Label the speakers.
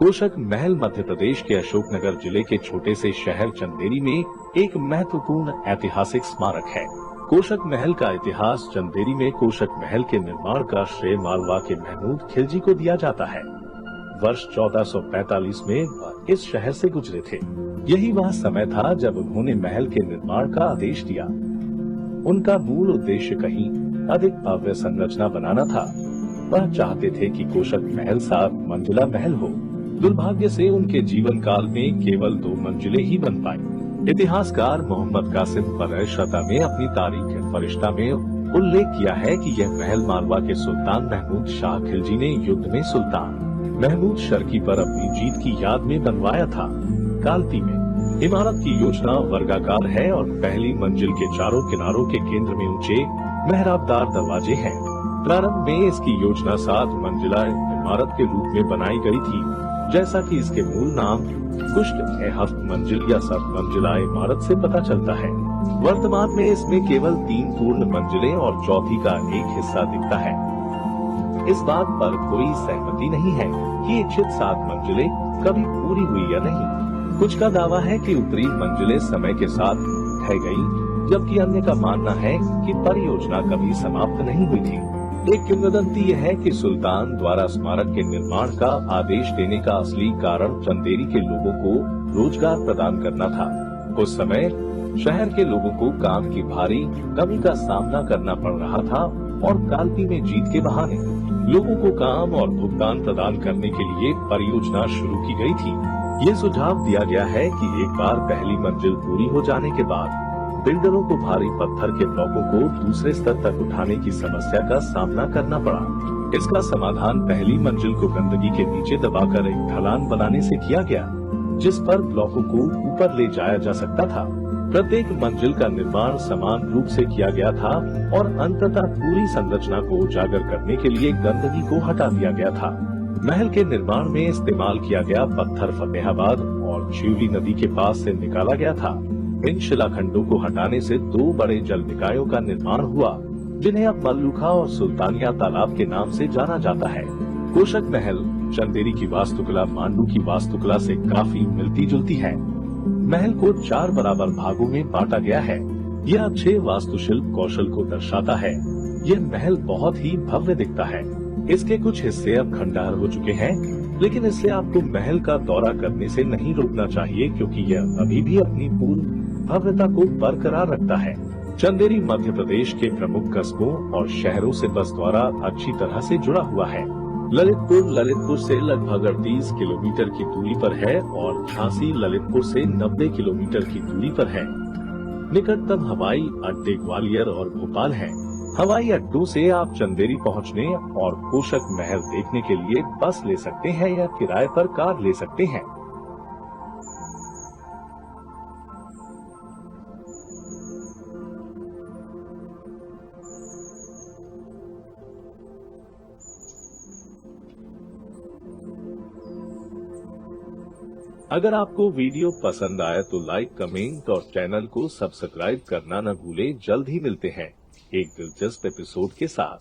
Speaker 1: कोशक महल मध्य प्रदेश के अशोकनगर जिले के छोटे से शहर चंदेरी में एक महत्वपूर्ण ऐतिहासिक स्मारक है। कोशक महल का इतिहास चंदेरी में कोशक महल के निर्माण का श्रेय मालवा के महमूद खिलजी को दिया जाता है। वर्ष 1445 में वह इस शहर से गुजरे थे। यही वह समय था जब उन्होंने महल के निर्माण का आदेश दिया। उनका मूल उद्देश्य कहीं अधिक भव्य संरचना बनाना था। वह चाहते थे कि कोशक महल 7 मंजिला महल हो। दुर्भाग्य से उनके जीवन काल में केवल 2 मंजिलें ही बन पाई। इतिहासकार मोहम्मद कासिम फरशता में अपनी तारीख फरिश्ता में उल्लेख किया है कि यह महल मालवा के सुल्तान महमूद शाह खिलजी ने युद्ध में सुल्तान महमूद शर्की पर अपनी जीत की याद में बनवाया था। कालती में इमारत की योजना वर्गाकार है और पहली मंजिल के चारों किनारों के केंद्र में ऊंचे मेहराबदार दरवाजे हैं। प्रारंभ में इसकी योजना 7 मंजिला इमारत के रूप में बनाई गई थी, जैसा कि इसके मूल नाम कुष्ट मंजिल या 7 मंजिला इमारत से पता चलता है। वर्तमान में इसमें केवल 3 पूर्ण मंजिलें और चौथी का एक हिस्सा दिखता है। इस बात पर कोई सहमति नहीं है कि इच्छित 7 मंजिलें कभी पूरी हुई या नहीं। कुछ का दावा है कि ऊपरी मंजिलें समय के साथ ढह गईं, जबकि अन्य का मानना है कि परियोजना कभी समाप्त नहीं हुई थी। एक किंवदंती यह है कि सुल्तान द्वारा स्मारक के निर्माण का आदेश देने का असली कारण चंदेरी के लोगों को रोजगार प्रदान करना था। उस समय शहर के लोगों को काम की भारी कमी का सामना करना पड़ रहा था और कालपी में जीत के बहाने लोगों को काम और भुगतान प्रदान करने के लिए परियोजना शुरू की गई थी। ये सुझाव दिया गया है कि एक बार पहली मंजिल पूरी हो जाने के बाद बिल्डरों को भारी पत्थर के ब्लॉकों को दूसरे स्तर तक उठाने की समस्या का सामना करना पड़ा। इसका समाधान पहली मंजिल को गंदगी के नीचे दबाकर एक ढलान बनाने से किया गया, जिस पर ब्लॉकों को ऊपर ले जाया जा सकता था। प्रत्येक मंजिल का निर्माण समान रूप से किया गया था और अंततः पूरी संरचना को उजागर करने के लिए गंदगी को हटा दिया गया था। महल के निर्माण में इस्तेमाल किया गया पत्थर फतेहाबाद और शिवली नदी के पास से निकाला गया था। इन शिलाखंडों को हटाने से 2 बड़े जल निकायों का निर्माण हुआ, जिन्हें अब मल्लुखा और सुल्तानिया तालाब के नाम से जाना जाता है। कोशक महल चंदेरी की वास्तुकला मांडू की वास्तुकला से काफी मिलती जुलती है। महल को 4 बराबर भागों में बांटा गया है। यह अच्छे वास्तुशिल्प कौशल को दर्शाता है। यह महल बहुत ही भव्य दिखता है। इसके कुछ हिस्से अब खंडहर हो चुके हैं, लेकिन इससे आपको महल का दौरा करने से नहीं रोकना चाहिए, क्योंकि यह अभी भी अपनी पूर्ण भव्यता को बरकरार रखता है। चंदेरी मध्य प्रदेश के प्रमुख कस्बों और शहरों से बस द्वारा अच्छी तरह से जुड़ा हुआ है। ललितपुर से लगभग 38 किलोमीटर की दूरी पर है और झांसी ललितपुर से 90 किलोमीटर की दूरी पर है। निकटतम हवाई अड्डे ग्वालियर और भोपाल हैं। हवाई अड्डों से आप चंदेरी पहुंचने और कोशक महल देखने के लिए बस ले सकते हैं या किराए पर कार ले सकते हैं। अगर आपको वीडियो पसंद आया तो लाइक, कमेंट और चैनल को सब्सक्राइब करना न भूलें। जल्द ही मिलते हैं एक दिलचस्प एपिसोड के साथ।